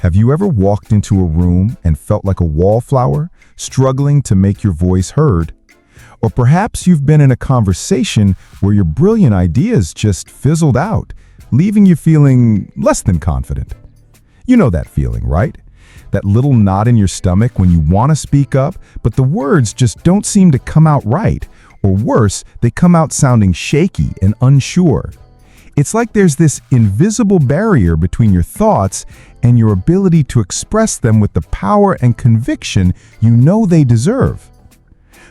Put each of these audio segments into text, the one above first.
Have you ever walked into a room and felt like a wallflower, struggling to make your voice heard? Or perhaps you've been in a conversation where your brilliant ideas just fizzled out, leaving you feeling less than confident. You know that feeling, right? That little knot in your stomach when you want to speak up, but the words just don't seem to come out right. Or worse, they come out sounding shaky and unsure. It's like there's this invisible barrier between your thoughts and your ability to express them with the power and conviction you know they deserve.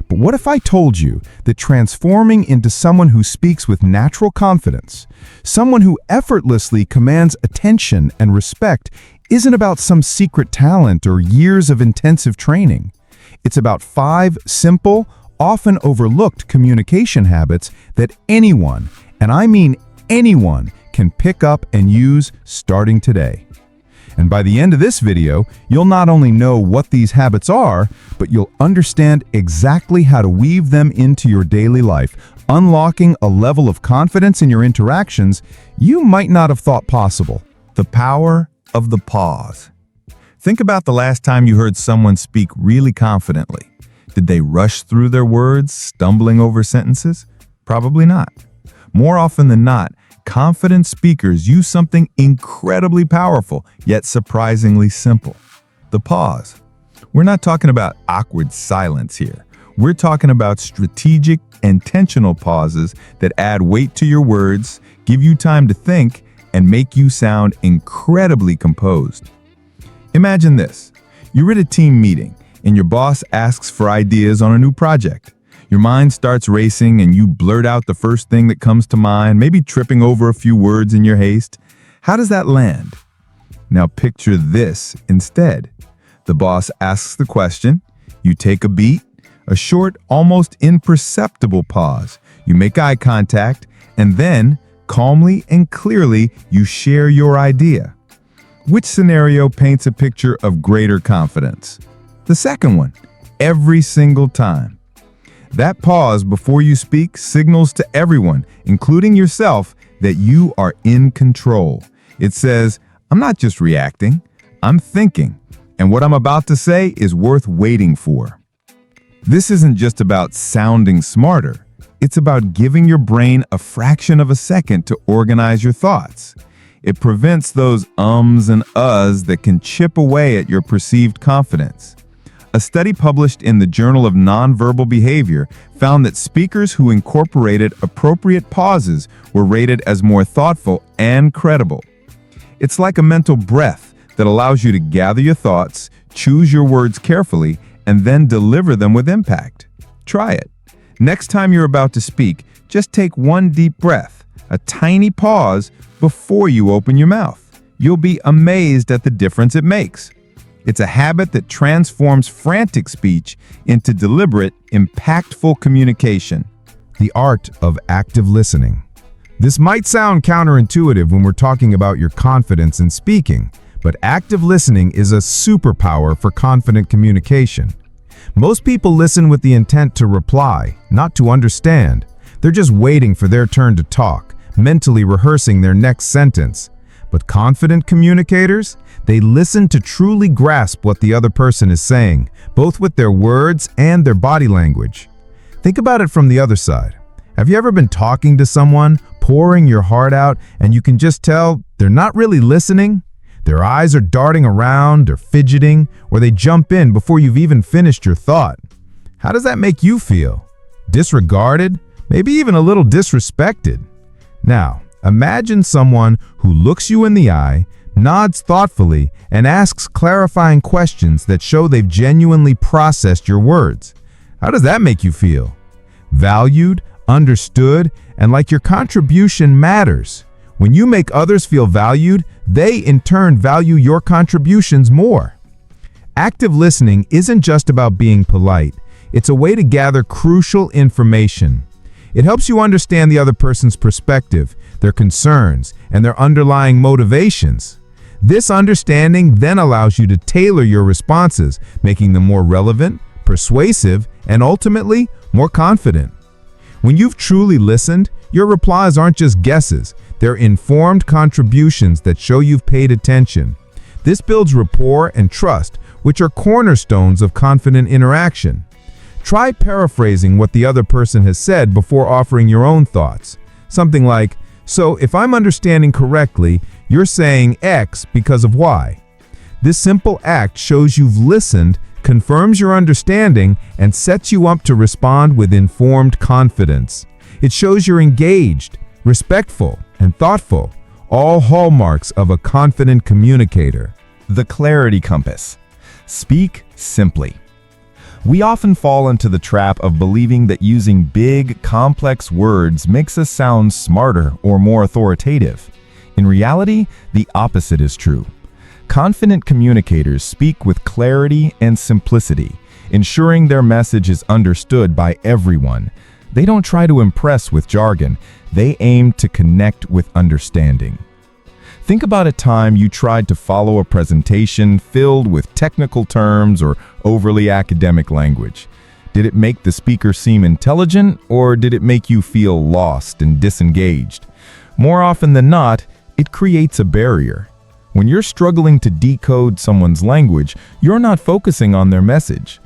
But what if I told you that transforming into someone who speaks with natural confidence, someone who effortlessly commands attention and respect, isn't about some secret talent or years of intensive training? It's about 5 simple, often overlooked communication habits that anyone, and I mean anyone, can pick up and use starting today. And by the end of this video, you'll not only know what these habits are, but you'll understand exactly how to weave them into your daily life, unlocking a level of confidence in your interactions you might not have thought possible. The power of the pause. Think about the last time you heard someone speak really confidently. Did they rush through their words, stumbling over sentences? Probably not. More often than not, confident speakers use something incredibly powerful, yet surprisingly simple. The pause. We're not talking about awkward silence here. We're talking about strategic, intentional pauses that add weight to your words, give you time to think, and make you sound incredibly composed. Imagine this. You're at a team meeting, and your boss asks for ideas on a new project. Your mind starts racing and you blurt out the first thing that comes to mind, maybe tripping over a few words in your haste. How does that land? Now picture this instead. The boss asks the question, you take a beat, a short, almost imperceptible pause. You make eye contact, and then, calmly and clearly, you share your idea. Which scenario paints a picture of greater confidence? The second one, every single time. That pause before you speak signals to everyone, including yourself, that you are in control. It says, I'm not just reacting, I'm thinking, and what I'm about to say is worth waiting for. This isn't just about sounding smarter. It's about giving your brain a fraction of a second to organize your thoughts. It prevents those ums and uhs that can chip away at your perceived confidence. A study published in the Journal of Nonverbal Behavior found that speakers who incorporated appropriate pauses were rated as more thoughtful and credible. It's like a mental breath that allows you to gather your thoughts, choose your words carefully, and then deliver them with impact. Try it. Next time you're about to speak, just take one deep breath, a tiny pause before you open your mouth. You'll be amazed at the difference it makes. It's a habit that transforms frantic speech into deliberate, impactful communication. The art of active listening. This might sound counterintuitive when we're talking about your confidence in speaking, but active listening is a superpower for confident communication. Most people listen with the intent to reply, not to understand. They're just waiting for their turn to talk, mentally rehearsing their next sentence. But confident communicators, they listen to truly grasp what the other person is saying, both with their words and their body language. Think about it from the other side. Have you ever been talking to someone, pouring your heart out, and you can just tell they're not really listening? Their eyes are darting around, they're fidgeting, or they jump in before you've even finished your thought. How does that make you feel? Disregarded? Maybe even a little disrespected? Now, imagine someone who looks you in the eye, nods thoughtfully, and asks clarifying questions that show they've genuinely processed your words. How does that make you feel? Valued, understood, and like your contribution matters. When you make others feel valued, they in turn value your contributions more. Active listening isn't just about being polite. It's a way to gather crucial information. It helps you understand the other person's perspective, their concerns, and their underlying motivations. This understanding then allows you to tailor your responses, making them more relevant, persuasive, and ultimately more confident. When you've truly listened, your replies aren't just guesses. They're informed contributions that show you've paid attention. This builds rapport and trust, which are cornerstones of confident interaction. Try paraphrasing what the other person has said before offering your own thoughts. Something like, "So if I'm understanding correctly, you're saying X because of Y." This simple act shows you've listened, confirms your understanding, and sets you up to respond with informed confidence. It shows you're engaged, respectful, and thoughtful, all hallmarks of a confident communicator. The clarity compass. Speak simply. We often fall into the trap of believing that using big, complex words makes us sound smarter or more authoritative. In reality, the opposite is true. Confident communicators speak with clarity and simplicity, ensuring their message is understood by everyone. They don't try to impress with jargon. They aim to connect with understanding. Think about a time you tried to follow a presentation filled with technical terms or overly academic language. Did it make the speaker seem intelligent, or did it make you feel lost and disengaged? More often than not, it creates a barrier. When you're struggling to decode someone's language, you're not focusing on their message.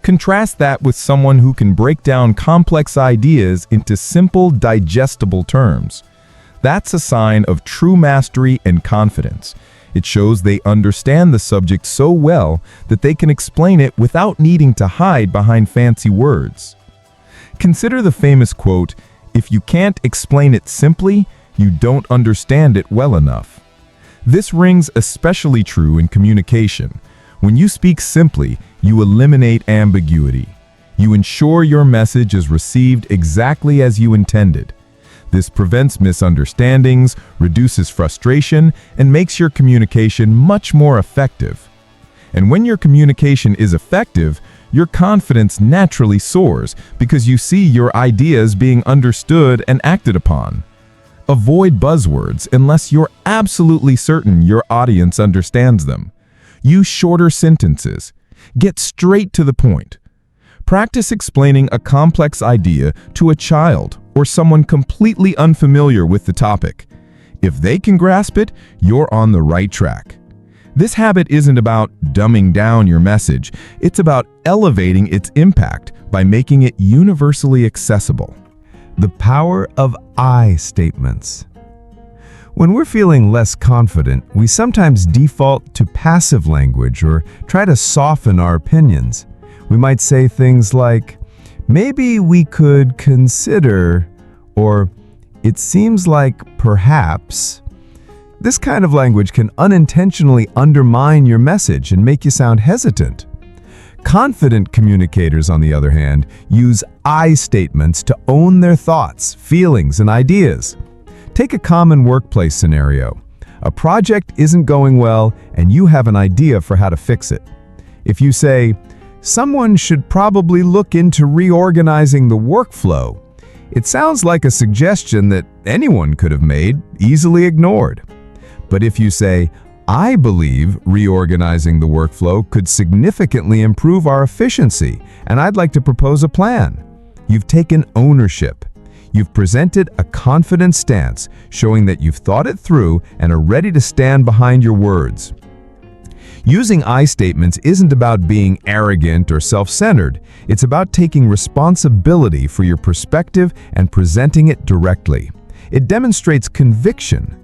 Contrast that with someone who can break down complex ideas into simple, digestible terms. That's a sign of true mastery and confidence. It shows they understand the subject so well that they can explain it without needing to hide behind fancy words. Consider the famous quote, "If you can't explain it simply, you don't understand it well enough." This rings especially true in communication. When you speak simply, you eliminate ambiguity. You ensure your message is received exactly as you intended. This prevents misunderstandings, reduces frustration, and makes your communication much more effective. And when your communication is effective, your confidence naturally soars because you see your ideas being understood and acted upon. Avoid buzzwords unless you're absolutely certain your audience understands them. Use shorter sentences. Get straight to the point. Practice explaining a complex idea to a child or someone completely unfamiliar with the topic. If they can grasp it, you're on the right track. This habit isn't about dumbing down your message, it's about elevating its impact by making it universally accessible. The power of I statements. When we're feeling less confident, we sometimes default to passive language or try to soften our opinions. We might say things like, "Maybe we could consider," or "It seems like perhaps." This kind of language can unintentionally undermine your message and make you sound hesitant. Confident communicators, on the other hand, use I statements to own their thoughts, feelings, and ideas. Take a common workplace scenario. A project isn't going well, and you have an idea for how to fix it. If you say, "Someone should probably look into reorganizing the workflow," it sounds like a suggestion that anyone could have made, easily ignored. But if you say, "I believe reorganizing the workflow could significantly improve our efficiency, and I'd like to propose a plan," you've taken ownership. You've presented a confident stance, showing that you've thought it through and are ready to stand behind your words. Using I statements isn't about being arrogant or self-centered. It's about taking responsibility for your perspective and presenting it directly. It demonstrates conviction.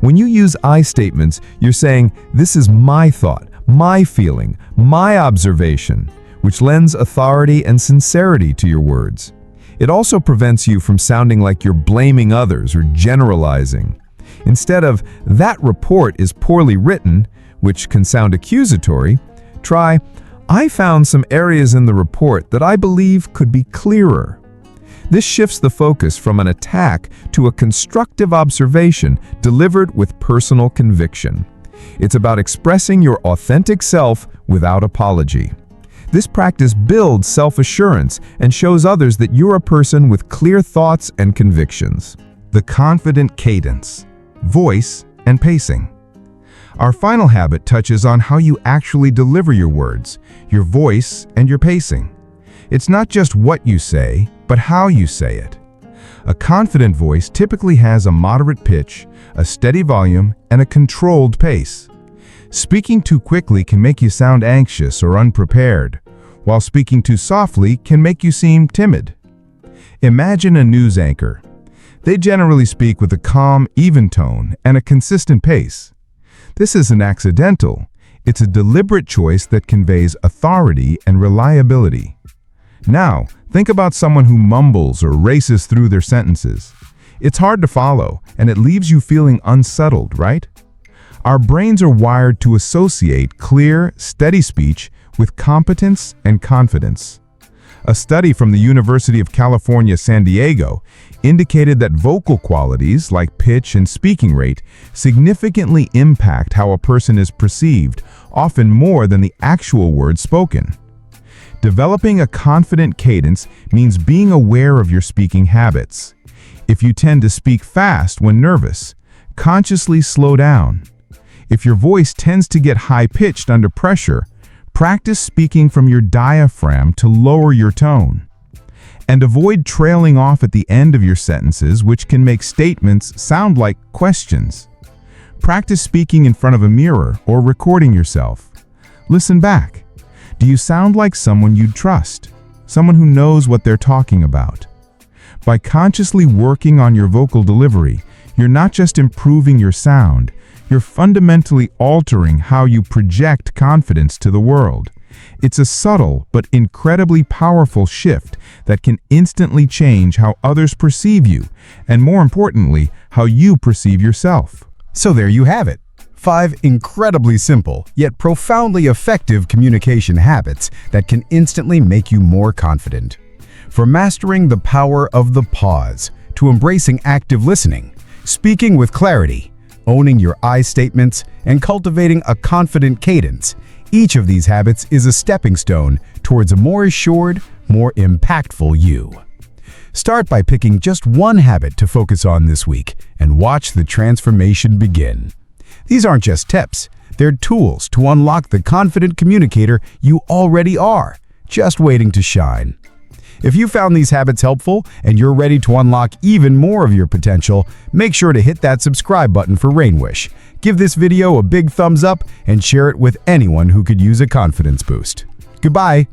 When you use I statements, you're saying, "This is my thought, my feeling, my observation," which lends authority and sincerity to your words. It also prevents you from sounding like you're blaming others or generalizing. Instead of, "That report is poorly written," which can sound accusatory, try, "I found some areas in the report that I believe could be clearer." This shifts the focus from an attack to a constructive observation delivered with personal conviction. It's about expressing your authentic self without apology. This practice builds self-assurance and shows others that you're a person with clear thoughts and convictions. The confident cadence, voice, and pacing. Our final habit touches on how you actually deliver your words, your voice, and your pacing. It's not just what you say, but how you say it. A confident voice typically has a moderate pitch, a steady volume, and a controlled pace. Speaking too quickly can make you sound anxious or unprepared, while speaking too softly can make you seem timid. Imagine a news anchor. They generally speak with a calm, even tone and a consistent pace. This isn't accidental. It's a deliberate choice that conveys authority and reliability. Now, think about someone who mumbles or races through their sentences. It's hard to follow, and it leaves you feeling unsettled, right? Our brains are wired to associate clear, steady speech with competence and confidence. A study from the University of California, San Diego, indicated that vocal qualities like pitch and speaking rate significantly impact how a person is perceived, often more than the actual words spoken. Developing a confident cadence means being aware of your speaking habits. If you tend to speak fast when nervous, consciously slow down. If your voice tends to get high-pitched under pressure, practice speaking from your diaphragm to lower your tone. And avoid trailing off at the end of your sentences, which can make statements sound like questions. Practice speaking in front of a mirror or recording yourself. Listen back. Do you sound like someone you'd trust? Someone who knows what they're talking about? By consciously working on your vocal delivery, you're not just improving your sound, you're fundamentally altering how you project confidence to the world. It's a subtle but incredibly powerful shift that can instantly change how others perceive you, and more importantly, how you perceive yourself. So there you have it. 5 incredibly simple, yet profoundly effective communication habits that can instantly make you more confident. From mastering the power of the pause, to embracing active listening, speaking with clarity, owning your I statements, and cultivating a confident cadence, each of these habits is a stepping stone towards a more assured, more impactful you. Start by picking just one habit to focus on this week and watch the transformation begin. These aren't just tips, they're tools to unlock the confident communicator you already are, just waiting to shine. If you found these habits helpful and you're ready to unlock even more of your potential, make sure to hit that subscribe button for RainWish. Give this video a big thumbs up and share it with anyone who could use a confidence boost. Goodbye.